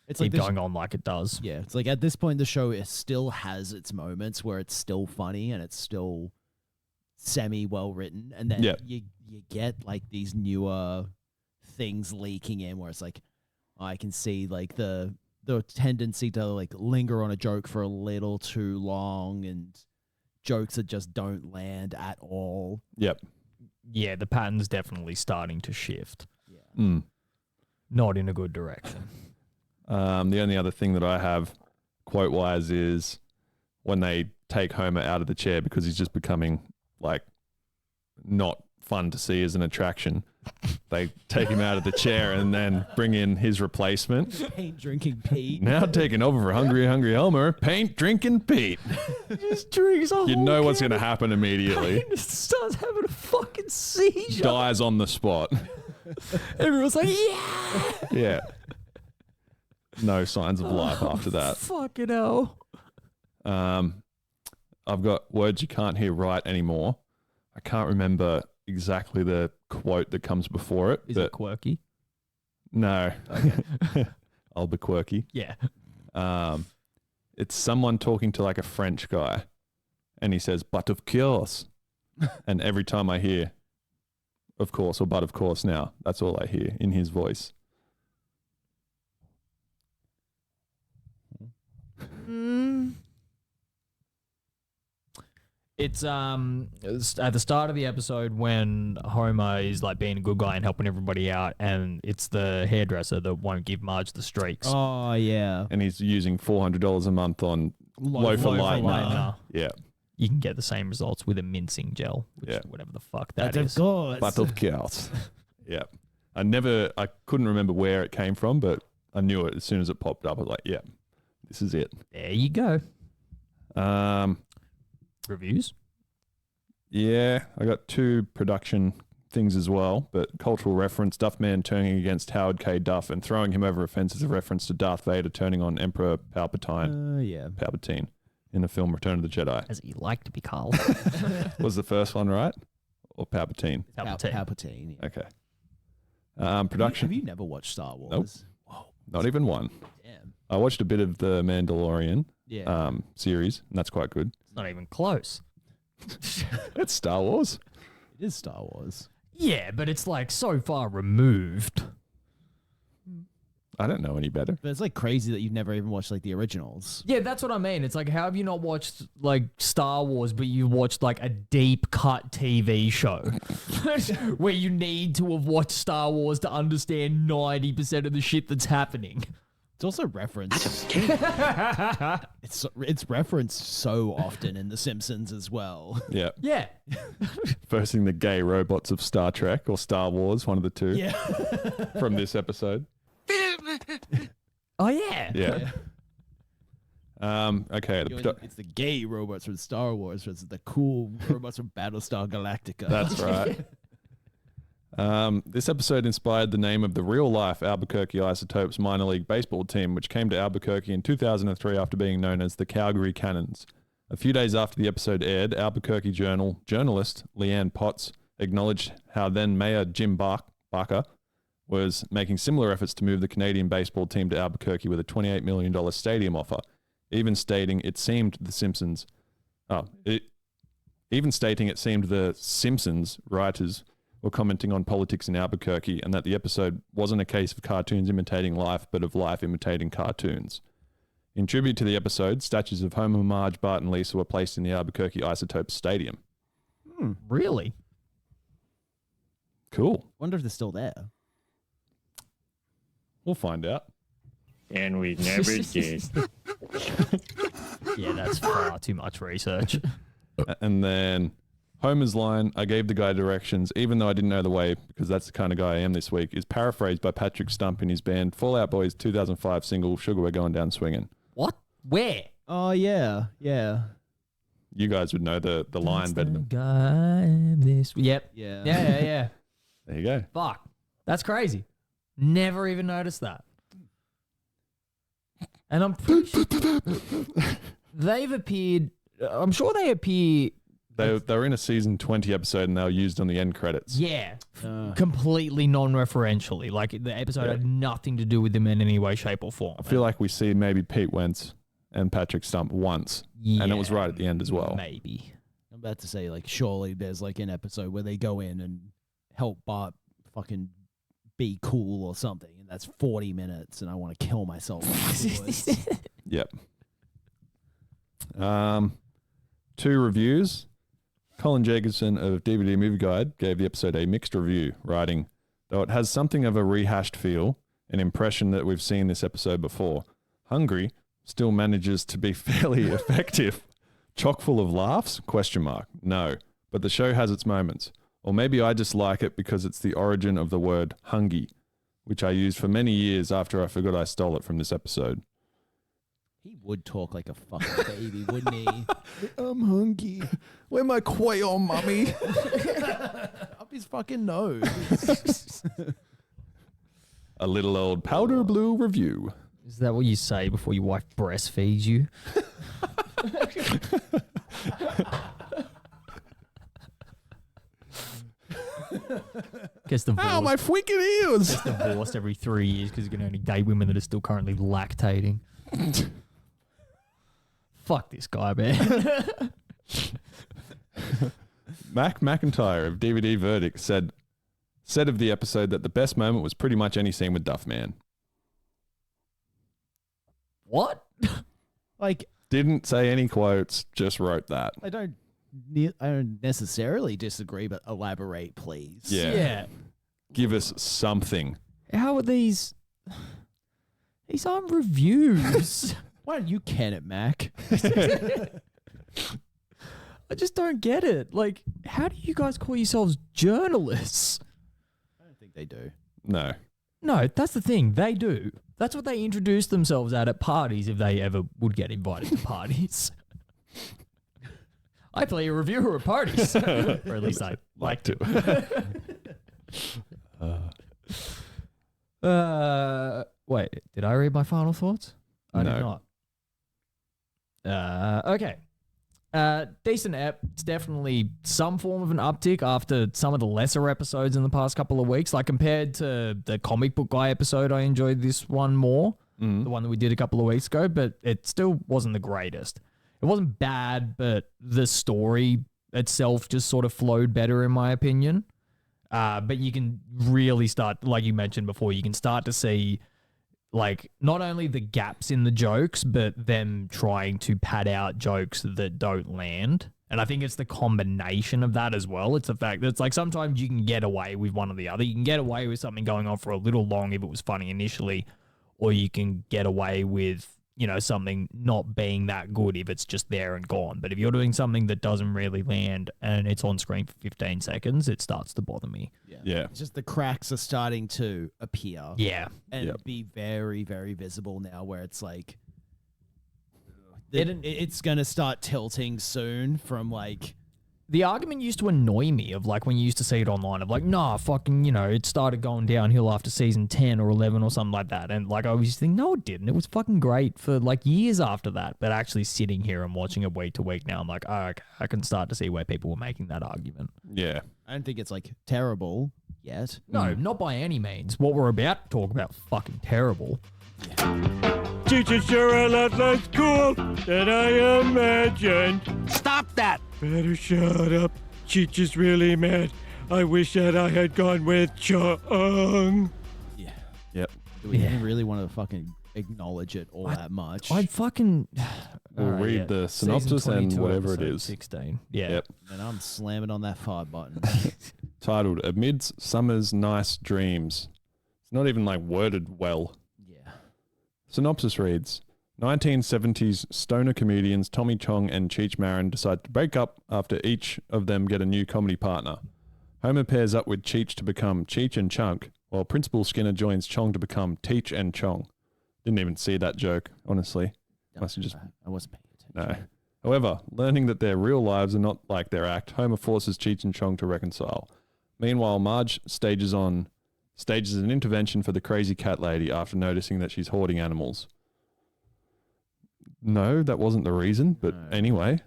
It's keep like going on like it does. Yeah, it's like at this point in the show, it still has its moments where it's still funny and it's still semi well written, and then you get like these newer things leaking in where it's like I can see like the tendency to like linger on a joke for a little too long and jokes that just don't land at all. Yep. Yeah, the pattern's definitely starting to shift. Yeah. Not in a good direction. The only other thing that I have quote wise is when they take Homer out of the chair because he's just becoming like not fun to see as an attraction. They take him out of the chair and then bring in his replacement. Paint drinking Pete. Now taking over for Hungry Homer, paint drinking Pete. Just drinks a You know what's going to happen immediately. Just starts having a fucking seizure. Dies on the spot. Everyone's like, yeah. Yeah. No signs of life after that. Fucking hell. I've got words you can't hear right anymore. I can't remember exactly the quote that comes before it. Is it quirky? No. I'll be quirky. Yeah. It's someone talking to like a French guy and he says, "But of course." And every time I hear, of course, or but of course now. That's all I hear in his voice. It's at the start of the episode when Homer is like being a good guy and helping everybody out, and it's the hairdresser that won't give Marge the streaks. Oh, yeah. And he's using $400 a month on low for lightener. Yeah. You can get the same results with a mincing gel, which whatever the fuck that That's is. of course. But of course. Yeah. I couldn't remember where it came from, but I knew it as soon as it popped up. I was like, yeah, this is it. There you go. Reviews? Yeah, I got 2 production things as well, but cultural reference, Duffman turning against Howard K. Duff and throwing him over a fence is a reference to Darth Vader turning on Emperor Palpatine in the film Return of the Jedi. As he liked to be called. Was the first one right? Or Palpatine? Palpatine. Yeah. Okay. Production. Have you never watched Star Wars? Nope. Whoa. Not even one. Damn. I watched a bit of the Mandalorian Yeah. series, and that's quite good. It's not even close. It's Star Wars. It is Star Wars. Yeah, but it's like so far removed. I don't know any better. But it's like crazy that you've never even watched like the originals. Yeah, that's what I mean. It's like, how have you not watched like Star Wars, but you watched like a deep cut TV show where you need to have watched Star Wars to understand 90% of the shit that's happening? It's also referenced. It's referenced so often in The Simpsons as well. Yeah. Yeah. Versing the gay robots of Star Trek or Star Wars, one of the two. Yeah. From this episode. Oh, yeah. Yeah. Okay. It's the gay robots from Star Wars versus the cool robots from Battlestar Galactica. That's right. This episode inspired the name of the real-life Albuquerque Isotopes minor league baseball team, which came to Albuquerque in 2003 after being known as the Calgary Cannons. A few days after the episode aired, Albuquerque journalist Leanne Potts acknowledged how then Mayor Jim Barker was making similar efforts to move the Canadian baseball team to Albuquerque with a $28 million stadium offer, even stating it seemed the Simpsons writers were commenting on politics in Albuquerque and that the episode wasn't a case of cartoons imitating life, but of life imitating cartoons. In tribute to the episode, statues of Homer, Marge, Bart, and Lisa were placed in the Albuquerque Isotopes Stadium. Really? Cool. Wonder if they're still there. We'll find out. And we never did. Yeah, that's far too much research. And then Homer's line, "I gave the guy directions, even though I didn't know the way, because that's the kind of guy I am this week," is paraphrased by Patrick Stump in his band Fall Out Boy's 2005 single, "Sugar We're Going Down Swinging." What? Where? Oh, yeah. Yeah. You guys would know the line better than... Yep. Yeah. Yeah. There you go. Fuck. That's crazy. Never even noticed that. And I'm pretty sure they've appeared... I'm sure they appear... They were in a season 20 episode and they were used on the end credits. Yeah. Completely non-referentially. Like, the episode had nothing to do with them in any way, shape, or form. I feel like we see maybe Pete Wentz and Patrick Stump once. Yeah, and it was right at the end as well. Maybe. I'm about to say, like, surely there's, like, an episode where they go in and help Bart fucking be cool or something, and that's 40 minutes, and I want to kill myself afterwards. Yep. 2 reviews. Colin Jacobson of DVD Movie Guide gave the episode a mixed review, writing, "Though it has something of a rehashed feel, an impression that we've seen this episode before, Hungry still manages to be fairly effective. Chock full of laughs? ? No, but the show has its moments. Or maybe I just like it because it's the origin of the word hungy, which I used for many years after I forgot I stole it from this episode." He would talk like a fucking baby, wouldn't he? I'm hungry. Where my quail, mummy? Up his fucking nose. A little old powder blue review. Is that what you say before your wife breastfeeds you? Gets divorced. Ow, my freaking ears! Gets divorced every 3 years because you can only date women that are still currently lactating. Fuck this guy, man. Mac McIntyre of DVD Verdict said, said of the episode that the best moment was pretty much any scene with Duffman. What? Like, Didn't say any quotes, just wrote that. I don't necessarily disagree, but elaborate, please. Yeah. Give us something. How are these? These aren't reviews. Why don't you can it, Mac? I just don't get it. Like, how do you guys call yourselves journalists? I don't think they do. No. No, that's the thing. They do. That's what they introduce themselves at parties if they ever would get invited to parties. I play a reviewer at parties. Or at least I like to. Wait, did I read my final thoughts? I did not. Okay. Decent ep. It's definitely some form of an uptick after some of the lesser episodes in the past couple of weeks. Like compared to the comic book guy episode, I enjoyed this one more. The one that we did a couple of weeks ago, but it still wasn't the greatest. It wasn't bad, but the story itself just sort of flowed better in my opinion. But you can really start, like you mentioned before, you can start to see like not only the gaps in the jokes, but them trying to pad out jokes that don't land. And I think it's the combination of that as well. It's the fact that it's like sometimes you can get away with one or the other. You can get away with something going on for a little long if it was funny initially, or you can get away with, you know, something not being that good if it's just there and gone. But if you're doing something that doesn't really land and it's on screen for 15 seconds, it starts to bother me. Yeah. It's just the cracks are starting to appear. Yeah. And be very, very visible now where it's like it's going to start tilting soon from like... The argument used to annoy me of like when you used to see it online of like, nah, fucking, you know, it started going downhill after season 10 or 11 or something like that. And like I was just thinking, no, it didn't. It was fucking great for like years after that. But actually sitting here and watching it week to week now, I'm like, oh, okay, I can start to see where people were making that argument. Yeah. I don't think it's like terrible yet. No, not by any means. What we're about to talk about, fucking terrible. Teachers sure are a lot less cool than I imagined. Stop that! Better shut up. Cheech is really mad. I wish that I had gone with Chung. Yeah. Yep. Do we even really want to fucking acknowledge it all that much? I'd fucking... We'll read the synopsis Season and 22, whatever it episode is. 16. Yeah. Yep. And I'm slamming on that fire button. Titled Amidst Summer's Nice Dreams. It's not even like worded well. Yeah. Synopsis reads, 1970s stoner comedians Tommy Chong and Cheech Marin decide to break up after each of them get a new comedy partner. Homer pairs up with Cheech to become Cheech and Chunk, while Principal Skinner joins Chong to become Teach and Chong. Didn't even see that joke, honestly. Must have just... I wasn't paying attention. No. However, learning that their real lives are not like their act, Homer forces Cheech and Chong to reconcile. Meanwhile, Marge stages an intervention for the crazy cat lady after noticing that she's hoarding animals. No, that wasn't the reason, but anyway.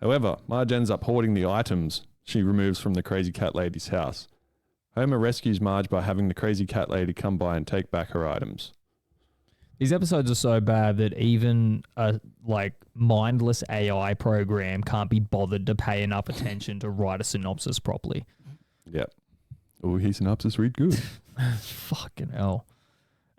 However, Marge ends up hoarding the items she removes from the crazy cat lady's house. Homer rescues Marge by having the crazy cat lady come by and take back her items. These episodes are so bad that even a like mindless AI program can't be bothered to pay enough attention to write a synopsis properly. Yep. Oh, his synopsis read good. Fucking hell.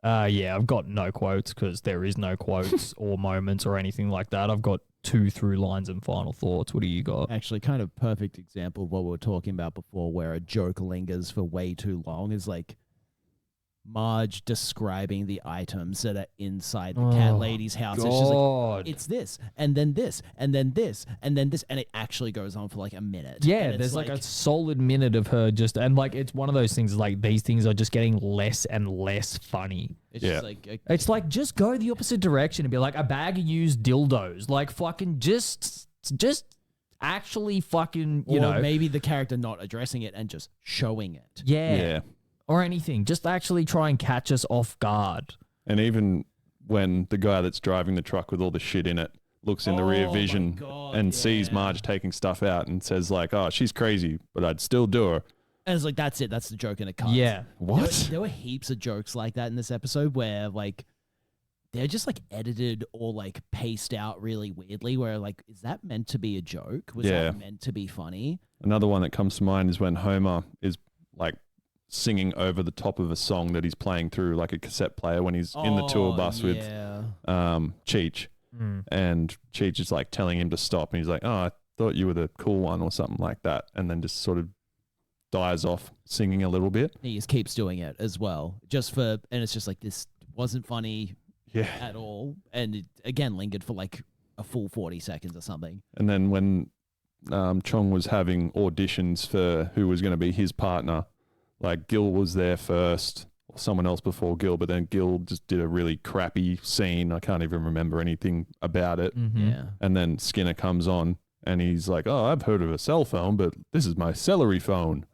Yeah, I've got no quotes because there is no quotes or moments or anything like that. I've got 2 through lines and final thoughts. What do you got? Actually, kind of perfect example of what we were talking about before, where a joke lingers for way too long is like Marge describing the items that are inside the cat lady's house. It's just like, it's this, and then this, and then this, and then this, and it actually goes on for like a minute. Yeah, there's like a solid minute of her just, and like it's one of those things like these things are just getting less and less funny. It's just like It's like just go the opposite direction and be like a bag of used dildos. Like fucking just actually fucking, you know. maybe the character not addressing it and just showing it. Yeah. Or anything. Just actually try and catch us off guard. And even when the guy that's driving the truck with all the shit in it looks in the rear vision and sees Marge taking stuff out and says like, oh, she's crazy, but I'd still do her. And it's like, that's it. That's the joke in a cut. Yeah. What? There were heaps of jokes like that in this episode where like they're just like edited or like paced out really weirdly where like, is that meant to be a joke? Was that meant to be funny? Another one that comes to mind is when Homer is like singing over the top of a song that he's playing through like a cassette player when he's in the tour bus with Cheech. And Cheech is like telling him to stop, and he's like, "Oh, I thought you were the cool one," or something like that, and then just sort of dies off singing a little bit. He just keeps doing it as well, and it's just like, this wasn't funny at all, and it again lingered for like a full 40 seconds or something. And then when Chong was having auditions for who was going to be his partner, like Gil was there first, or someone else before Gil, but then Gil just did a really crappy scene. I can't even remember anything about it. Yeah. And then Skinner comes on and he's like, "Oh, I've heard of a cell phone, but this is my celery phone."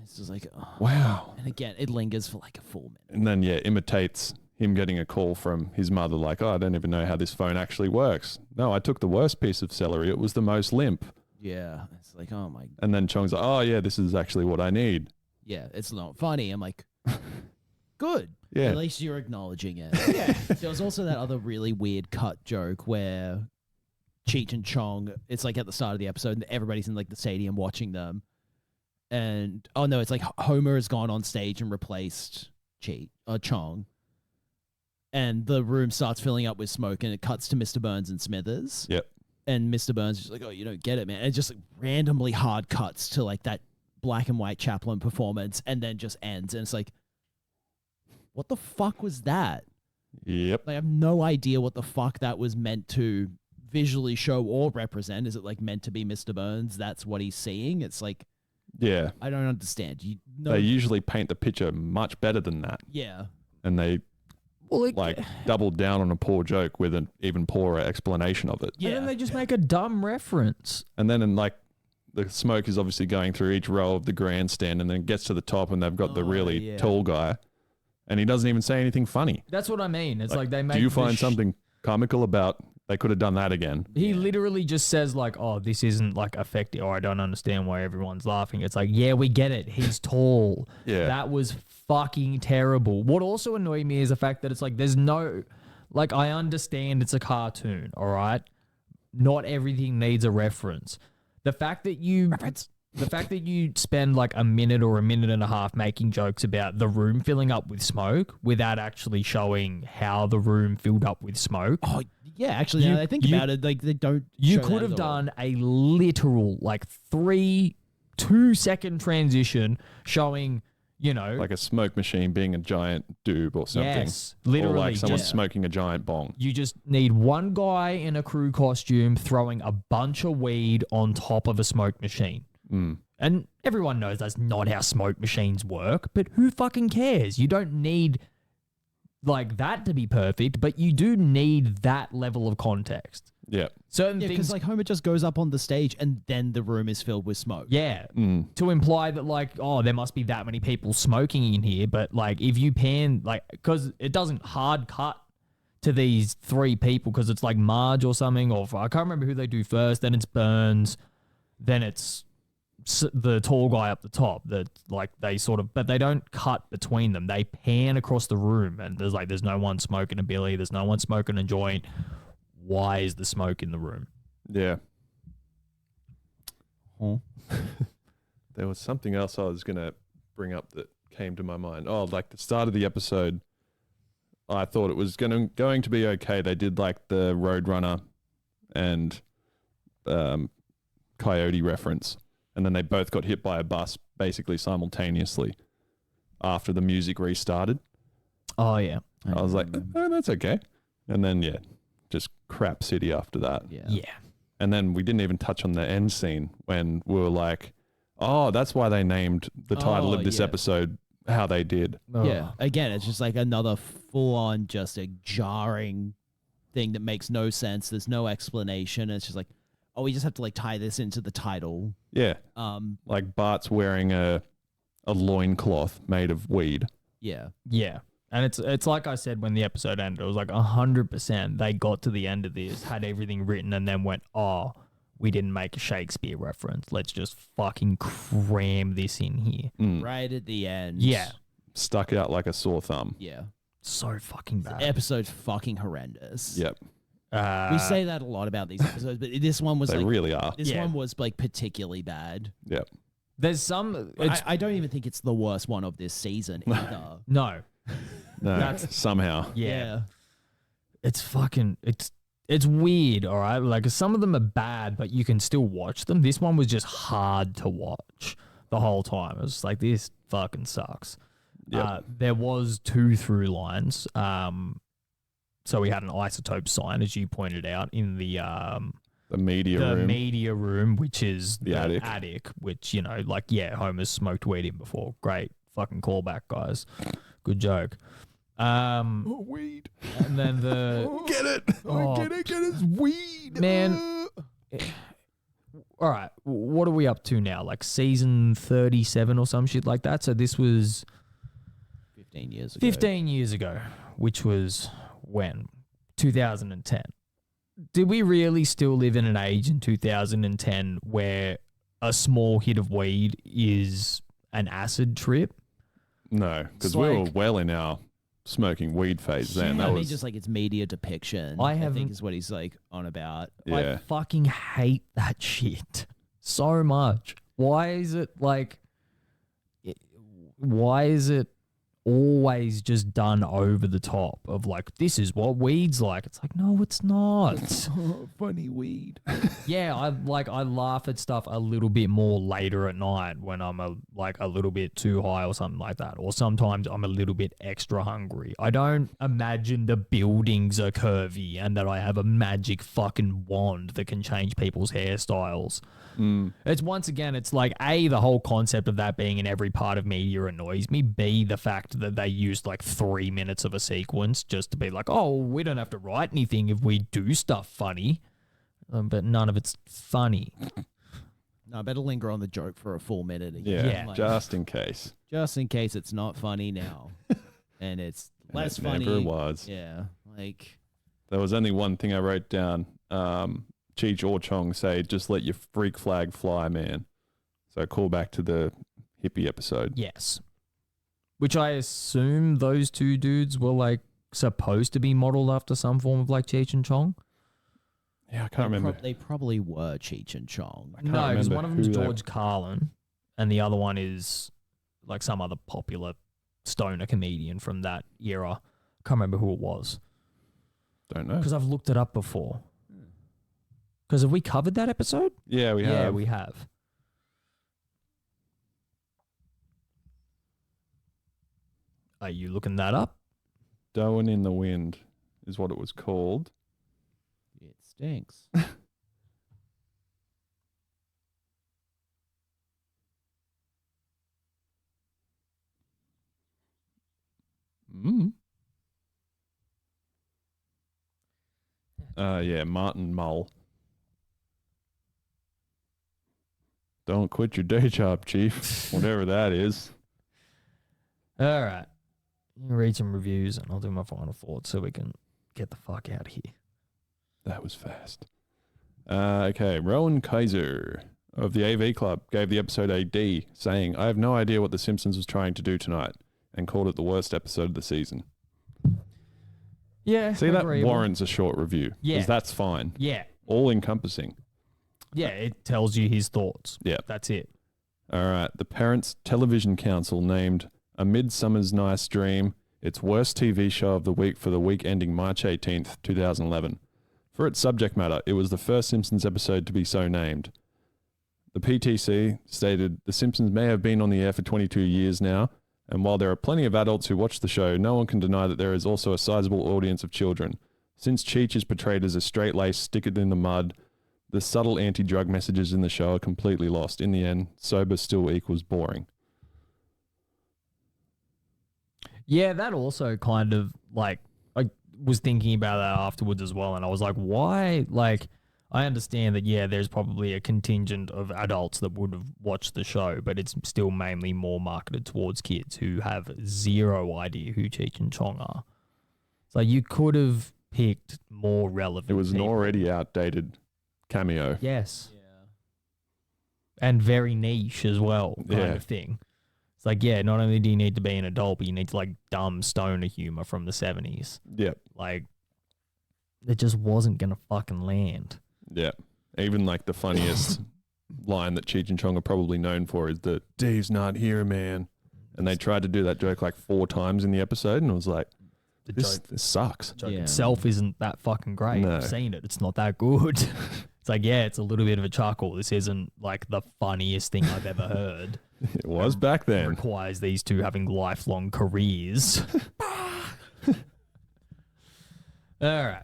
It's just like, oh. Wow. And again, it lingers for like a full minute. And then, imitates him getting a call from his mother like, "Oh, I don't even know how this phone actually works. No, I took the worst piece of celery. It was the most limp." Yeah. It's like, oh my. And then Chong's like, "Oh, yeah, this is actually what I need." Yeah, it's not funny. I'm like, good. Yeah. At least you're acknowledging it. Yeah. There was also that other really weird cut joke where Cheech and Chong, it's like at the start of the episode, and everybody's in like the stadium watching them. And, oh no, it's like Homer has gone on stage and replaced Chong. And the room starts filling up with smoke, and it cuts to Mr. Burns and Smithers. Yep. And Mr. Burns is just like, "Oh, you don't get it, man." And it just like randomly hard cuts to like that black and white Chaplin performance, and then just ends. And it's like, what the fuck was that? Yep. Like, I have no idea what the fuck that was meant to visually show or represent. Is it like meant to be Mr. Burns? That's what he's seeing? It's like, yeah. I don't understand. They usually paint the picture much better than that. Yeah. And they like doubled down on a poor joke with an even poorer explanation of it. Yeah. And then they just make a dumb reference. And then like the smoke is obviously going through each row of the grandstand, and then it gets to the top, and they've got the really tall guy, and he doesn't even say anything funny. That's what I mean. It's like they make. Do you find something comical about? They could have done that again. He literally just says like, "Oh, this isn't like effective," or "I don't understand why everyone's laughing." It's like, yeah, we get it. He's tall. Yeah. That was fucking terrible. What also annoyed me is the fact that it's like there's no, like, I understand it's a cartoon, all right? Not everything needs a reference. The fact that you spend like a minute or a minute and a half making jokes about the room filling up with smoke without actually showing how the room filled up with smoke. Oh, yeah, actually, now that I think about it, like, they don't. You could have done a literal, like, 2-second transition showing, you know. Like a smoke machine being a giant doob or something. Yes, literally. Or like someone smoking a giant bong. You just need one guy in a crew costume throwing a bunch of weed on top of a smoke machine. And everyone knows that's not how smoke machines work, but who fucking cares? You don't need like that to be perfect, but you do need that level of context. Yeah. Certain because things like Homer just goes up on the stage and then the room is filled with smoke. Yeah. To imply that like, oh, there must be that many people smoking in here, but like if you pan like, because it doesn't hard cut to these three people because it's like Marge or something, or I can't remember who they do first. Then it's Burns, then it's the tall guy up the top. That like they sort of, but they don't cut between them. They pan across the room, and there's no one smoking a billy. There's no one smoking a joint. Why is the smoke in the room? Yeah. There was something else I was gonna bring up that came to my mind. Oh, like the start of the episode, I thought it was going to be okay. They did like the Roadrunner and Coyote reference, and then they both got hit by a bus basically simultaneously after the music restarted. Oh yeah. I was like, oh, that's okay. And then just crap city after that. Yeah. And then we didn't even touch on the end scene when we were like, oh, that's why they named the title of this episode how they did. Yeah. Again, it's just like another full-on, just a jarring thing that makes no sense. There's no explanation. It's just like, oh, we just have to like tie this into the title. Yeah. Like Bart's wearing a loincloth made of weed. Yeah. Yeah. And it's like I said when the episode ended, it was like 100% they got to the end of this, had everything written, and then went, oh, we didn't make a Shakespeare reference. Let's just fucking cram this in here. Right at the end. Yeah. Stuck out like a sore thumb. Yeah. So fucking bad. The episode's fucking horrendous. Yep. We say that a lot about these episodes, but this one was they really are. This one was like particularly bad. Yep. There's some. I don't even think it's the worst one of this season either. No. No, somehow. Yeah. It's fucking. It's weird, all right? Like, some of them are bad, but you can still watch them. This one was just hard to watch the whole time. It was just like, this fucking sucks. Yep. There was 2 through lines. So we had an isotope sign, as you pointed out, in the media room, which is the attic, which, you know, like, yeah, Homer's smoked weed in before. Great fucking callback, guys. Good joke. Weed. And then Get it. Get his weed. Man. All right. What are we up to now? Like season 37 or some shit like that. So this was 15 years ago. 15 years ago, which was when? 2010. Did we really still live in an age in 2010 where a small hit of weed is an acid trip? No, because we were well in our smoking weed phase then. Yeah, That I mean, was just like its media depiction. I think is what he's like on about. I yeah. fucking hate that shit so much. Why is it like? Why is it always just done over the top of like, this is what weed's like? It's like, no, it's not. Funny weed. Yeah, I laugh at stuff a little bit more later at night when I'm a little bit too high or something like that. Or sometimes I'm a little bit extra hungry. I don't imagine the buildings are curvy and that I have a magic fucking wand that can change people's hairstyles. It's once again, it's like A, the whole concept of that being in every part of media annoys me. B, the fact that they used like 3 minutes of a sequence just to be like, oh, we don't have to write anything if we do stuff funny. But none of it's funny. No, I better linger on the joke for a full minute Yeah, again. Like, just in case. just in case it's not funny now. And it's less it funny. never was. Yeah. Like, There was only one thing I wrote down. Cheech or Chong say, just let your freak flag fly, man. So call back to the hippie episode. Yes. Which I assume those 2 dudes were like supposed to be modeled after some form of like Cheech and Chong. Yeah, I can't remember. they probably were Cheech and Chong. No, because remember one of them's who they- George Carlin and the other one is like some other popular stoner comedian from that era. Can't remember who it was. Don't know. Because I've looked it up before. Because have we covered that episode? Yeah, we have. Yeah, we have. Are you looking that up? Doan in the Wind is what it was called. It stinks. Yeah, Martin Mull. Don't quit your day job, Chief. Whatever that is. All right. You can read some reviews and I'll do my final thoughts so we can get the fuck out of here. That was fast. Okay, Rowan Kaiser of the AV Club gave the episode a D, saying, I have no idea what The Simpsons was trying to do tonight, and called it the worst episode of the season. Yeah. See, that agreeable. warrants a short review. Yeah. Because that's fine. Yeah. All encompassing. Yeah, it tells you his thoughts. Yeah. That's it. All right. The Parents Television Council named A Midsummer's Nice Dream its worst TV show of the week for the week ending March 18th, 2011. For its subject matter, it was the first Simpsons episode to be so named. The PTC stated, The Simpsons may have been on the air for 22 years now, and while there are plenty of adults who watch the show, no one can deny that there is also a sizable audience of children. Since Cheech is portrayed as a straight-laced, stick-it-in-the-mud, the subtle anti-drug messages in the show are completely lost. In the end, sober still equals boring. Yeah, that also kind of like, I was thinking about that afterwards as well. And I was like, why? Like, I understand that, yeah, there's probably a contingent of adults that would have watched the show, but it's still mainly more marketed towards kids who have zero idea who Cheech and Chong are. So you could have picked more relevant. It was an people. already outdated cameo. Yes. Yeah. And very niche as well, kind of thing. It's like, yeah, not only do you need to be an adult, but you need to like dumb stoner humor from the 70s. Yep. Like, it just wasn't going to fucking land. Yeah. Even like the funniest line that Cheech and Chong are probably known for is that Dave's not here, man. And they tried to do that joke like 4 times in the episode, and it was like, this sucks. The joke itself isn't that fucking great. No. I've seen it. It's not that good. It's like, yeah, it's a little bit of a chuckle. This isn't like the funniest thing I've ever heard. It was back It then. requires these two having lifelong careers. All right.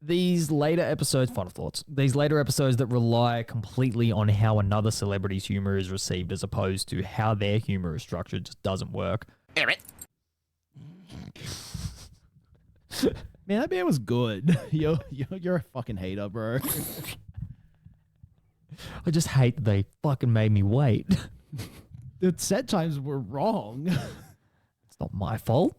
These later episodes, final thoughts. These later episodes that rely completely on how another celebrity's humor is received as opposed to how their humor is structured just doesn't work. Eric. Man, that band was good. You're a fucking hater, bro. I just hate that they fucking made me wait. The set times were wrong. It's not my fault.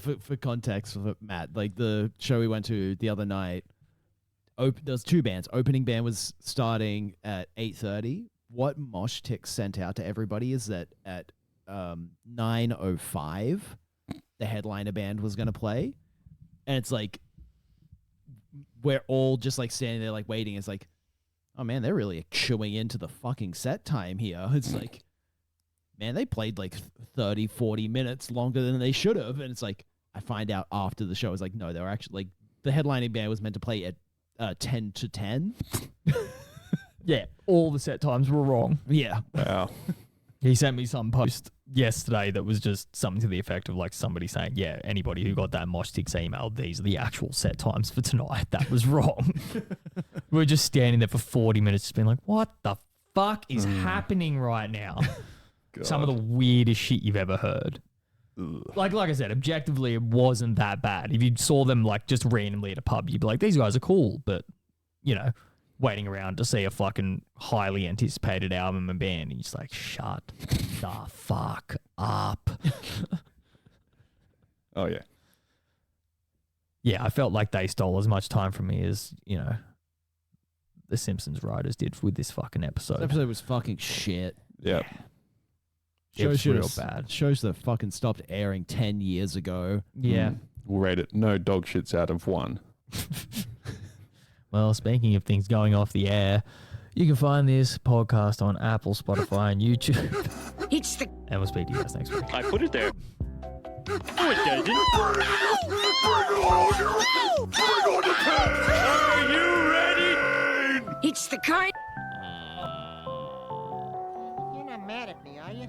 For context, for Matt, like the show we went to the other night, there's 2 bands. Opening band was starting at 8:30. What Mosh Tick sent out to everybody is that at 9:05, the headliner band was going to play. And it's like, we're all just like standing there like waiting. It's like, oh man, they're really chewing into the fucking set time here. It's like, man, they played like 30, 40 minutes longer than they should have. And it's like, I find out after the show, it's like, no, they were actually like, the headlining band was meant to play at 10 to 10. Yeah, all the set times were wrong. Yeah. Wow. He sent me some post yesterday that was just something to the effect of like somebody saying, yeah, anybody who got that Mosh Tick's email, these are the actual set times for tonight. That was wrong. We were just standing there for 40 minutes just being like, what the fuck is happening right now? Some of the weirdest shit you've ever heard. Like I said, objectively, it wasn't that bad. If you saw them like just randomly at a pub, you'd be like, these guys are cool. But, you know, waiting around to see a fucking highly anticipated album and band, and you're just like, shut the fuck up. Oh, yeah. Yeah, I felt like they stole as much time from me as, you know, the Simpsons writers did with this fucking episode. This episode was fucking shit. Yep. It was real Shows bad. Shows that fucking stopped airing 10 years ago. Yeah. We'll rate it no dog shits out of 1. Well, speaking of things going off the air, you can find this podcast on Apple, Spotify, and YouTube. It's the... And we'll speak to you guys next week. I put it there. No, it doesn't. Are you ready? It's the kind... You're not mad at me, are you?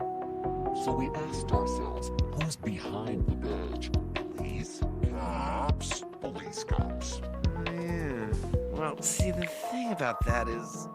So we asked ourselves, who's behind the badge? Police? Cops? Police cops. Yeah. Well, see, the thing about that is